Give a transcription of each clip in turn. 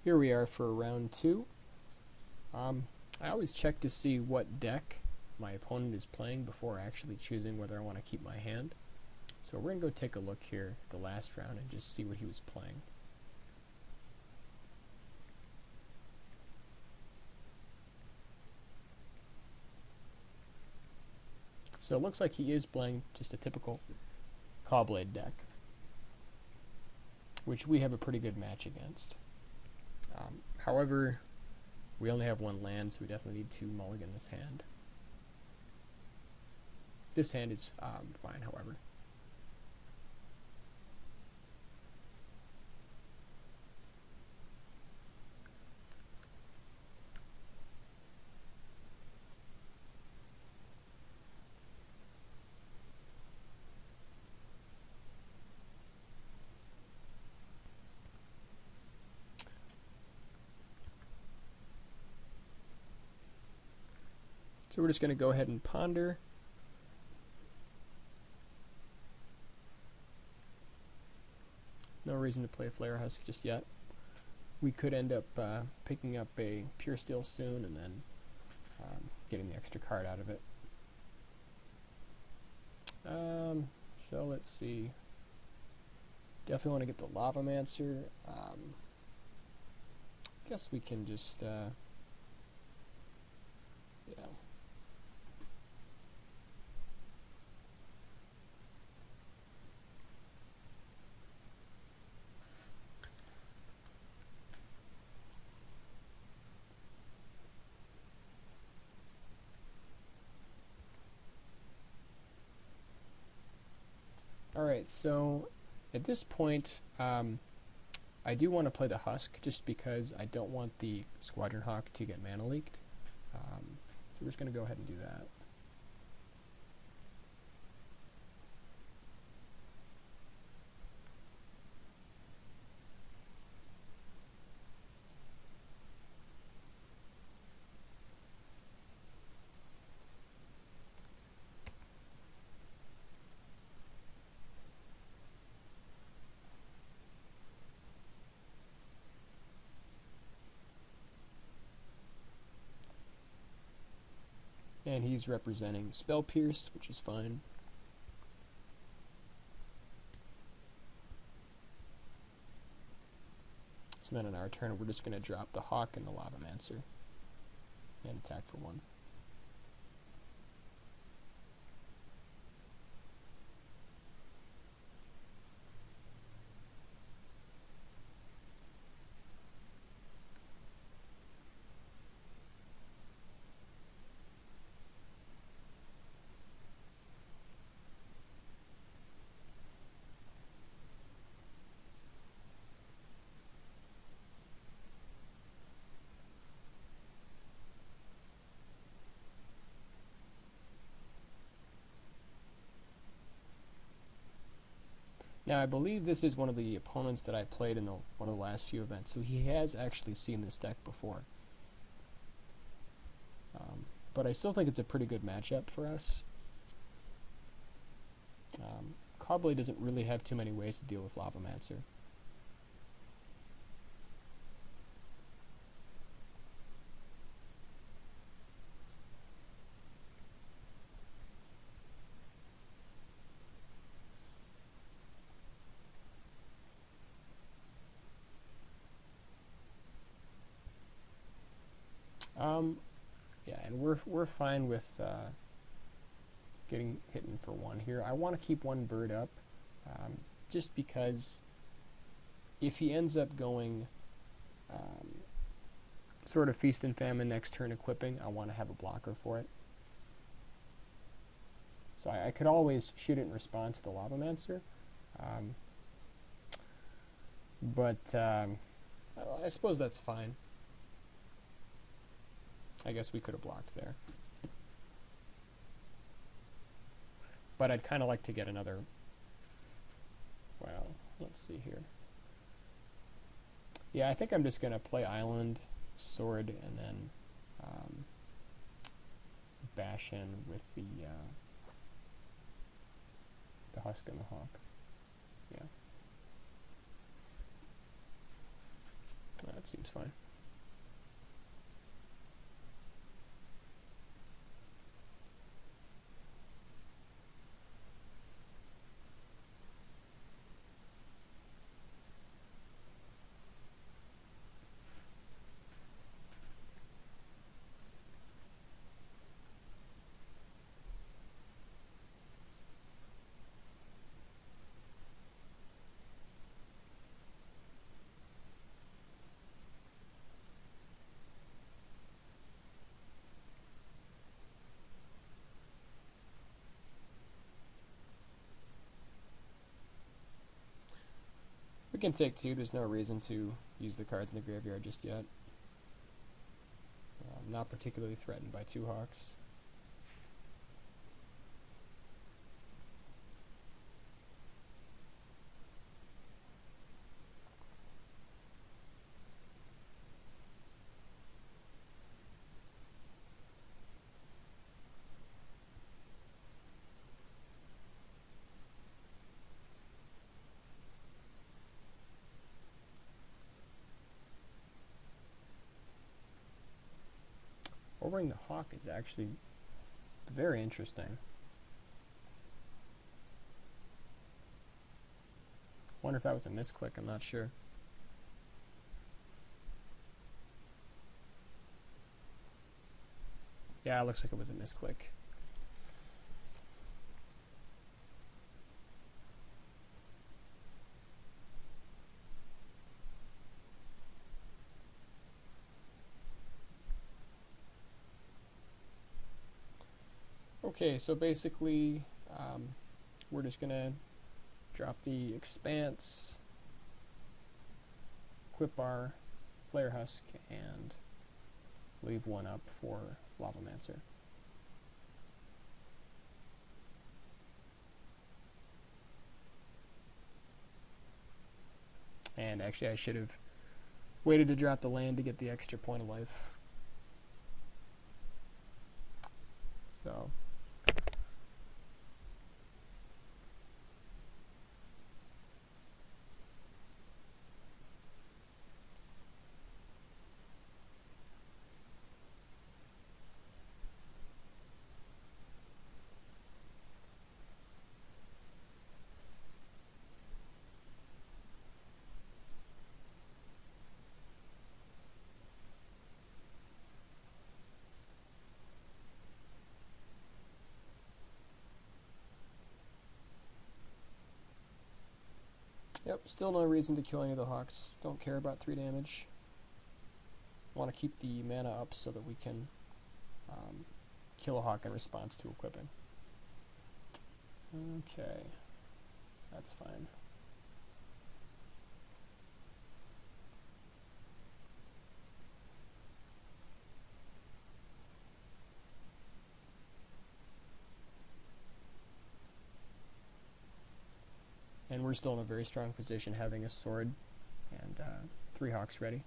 Here we are for round 2. I always check to see what deck my opponent is playing before actually choosing whether I want to keep my hand. So we're going to go take a look here at the last round and just see what he was playing. So it looks like he is playing just a typical Caw-Blade deck, which we have a pretty good match against. However, we only have one land, so we definitely need to mulligan this hand. This hand is fine, however. So we're just going to go ahead and ponder. No reason to play a Flare Husk just yet. We could end up picking up a Puresteel soon and then getting the extra card out of it. So let's see. Definitely want to get the Lavamancer. Guess we can just yeah. Alright, so at this point, I do want to play the Husk just because I don't want the Squadron Hawk to get mana leaked. So we're just going to go ahead and do that. And he's representing Spell Pierce, which is fine. So then on our turn, we're just going to drop the Hawk and the Lavamancer and attack for 1. Now, I believe this is one of the opponents that I played in one of the last few events, so he has actually seen this deck before. But I still think it's a pretty good matchup for us. Caw-Blade doesn't really have too many ways to deal with Lavamancer. Yeah, and we're fine with getting hitten for 1 here. I want to keep 1 bird up, just because if he ends up going sort of Feast and Famine next turn equipping, I want to have a blocker for it. So I could always shoot it in response to the Lavamancer, but I suppose that's fine. I guess we could have blocked there. But I'd kind of like to get another... Well, let's see here. Yeah, I think I'm just going to play Island, Sword, and then bash in with the Husk and the Hawk. Yeah. that seems fine. We can take 2. There's no reason to use the cards in the graveyard just yet. I'm not particularly threatened by 2 hawks. Overing the hawk is actually very interesting. Wonder if that was a misclick, I'm not sure. Yeah, it looks like it was a misclick. Okay, so basically, we're just gonna drop the Expanse, equip our Flare Husk, and leave 1 up for Lavamancer. And actually I should have waited to drop the land to get the extra point of life. So yep, still no reason to kill any of the hawks. Don't care about 3 damage. Want to keep the mana up so that we can kill a hawk in response to equipping. Okay, that's fine. And we're still in a very strong position, having a sword and 3 hawks ready.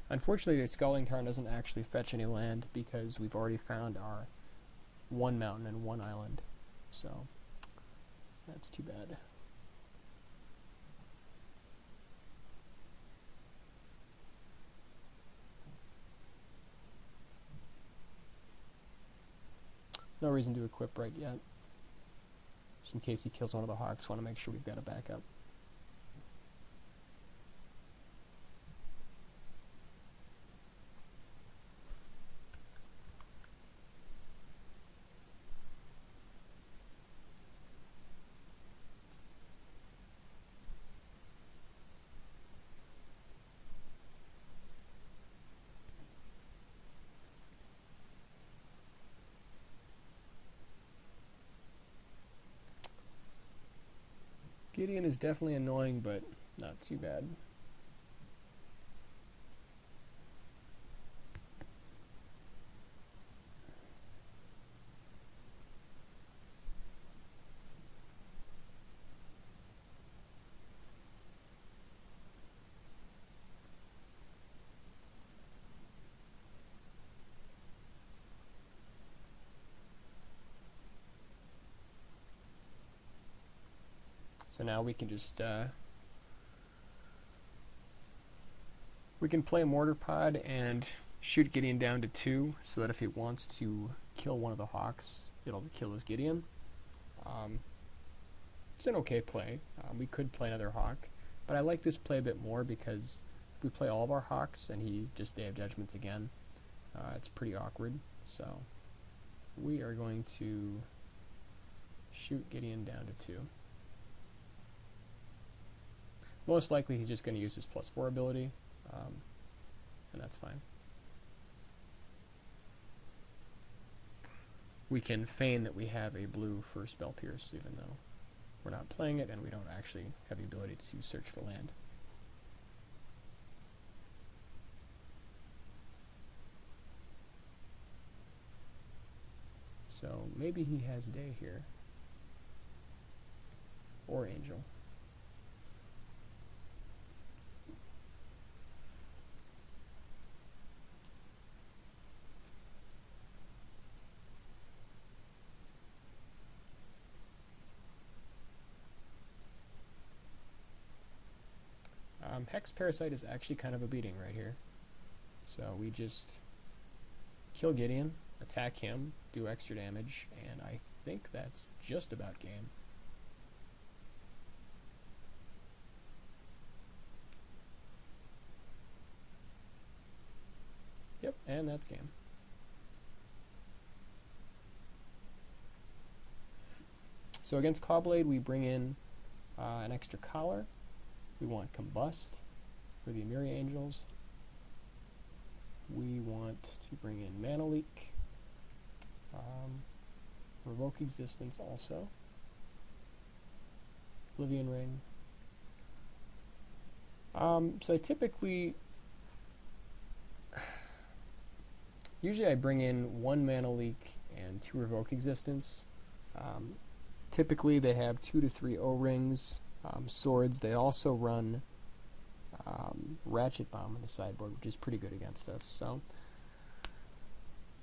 Unfortunately, the Sculling Tarn doesn't actually fetch any land because we've already found our 1 mountain and 1 island. So that's too bad. No reason to equip right yet. Just in case he kills one of the hawks, want to make sure we've got a backup. Gideon is definitely annoying, but not too bad. So now we can just we can play Mortar Pod and shoot Gideon down to 2, so that if he wants to kill one of the Hawks, it'll kill his Gideon. It's an okay play. We could play another Hawk, but I like this play a bit more because if we play all of our Hawks and he just Day of Judgments again, it's pretty awkward. So we are going to shoot Gideon down to 2. Most likely he's just going to use his +4 ability, and that's fine. We can feign that we have a blue for Spell Pierce, even though we're not playing it and we don't actually have the ability to search for land. So maybe he has Day here, or Angel. Hex Parasite is actually kind of a beating right here. So we just kill Gideon, attack him, do extra damage, and I think that's just about game. Yep, and that's game. So against Caw-Blade we bring in an extra collar. We want Combust for the Emiri Angels. We want to bring in Mana Leak. Revoke Existence also. Oblivion Ring. So I typically... Usually I bring in 1 Mana Leak and 2 Revoke Existence. Typically they have 2 to 3 O-Rings. Swords. They also run Ratchet Bomb on the sideboard, which is pretty good against us. So,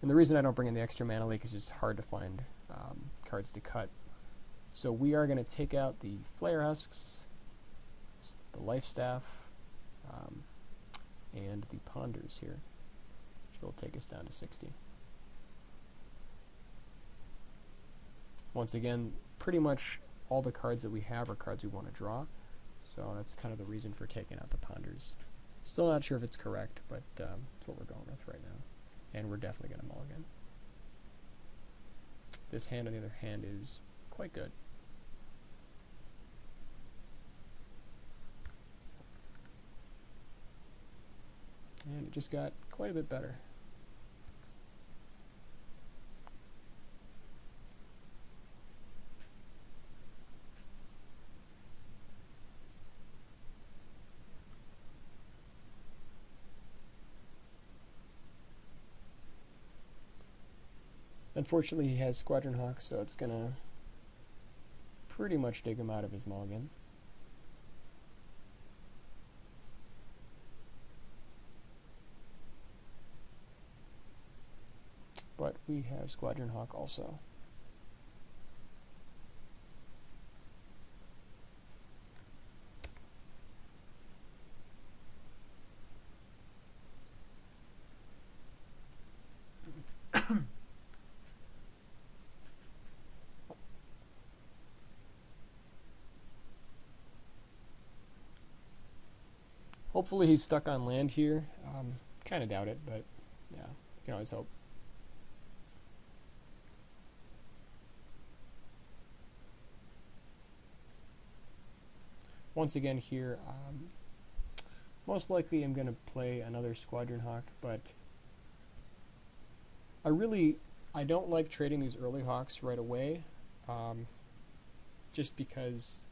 and the reason I don't bring in the extra Mana Leak is just hard to find cards to cut. So we are going to take out the Flare Husks, the Life Staff, and the Ponders here, which will take us down to 60. Once again, pretty much all the cards that we have are cards we want to draw, so that's kind of the reason for taking out the Ponders. Still not sure if it's correct, but that's what we're going with right now. And we're definitely going to mulligan. This hand, on the other hand, is quite good. And it just got quite a bit better. Unfortunately, he has Squadron Hawks, so it's going to pretty much dig him out of his mulligan. But we have Squadron Hawk also. Hopefully he's stuck on land here. Kind of doubt it, but yeah, you can always hope. Once again here, most likely I'm going to play another Squadron Hawk, but I don't like trading these early Hawks right away, just because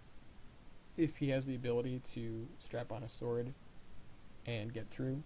if he has the ability to strap on a sword and get through,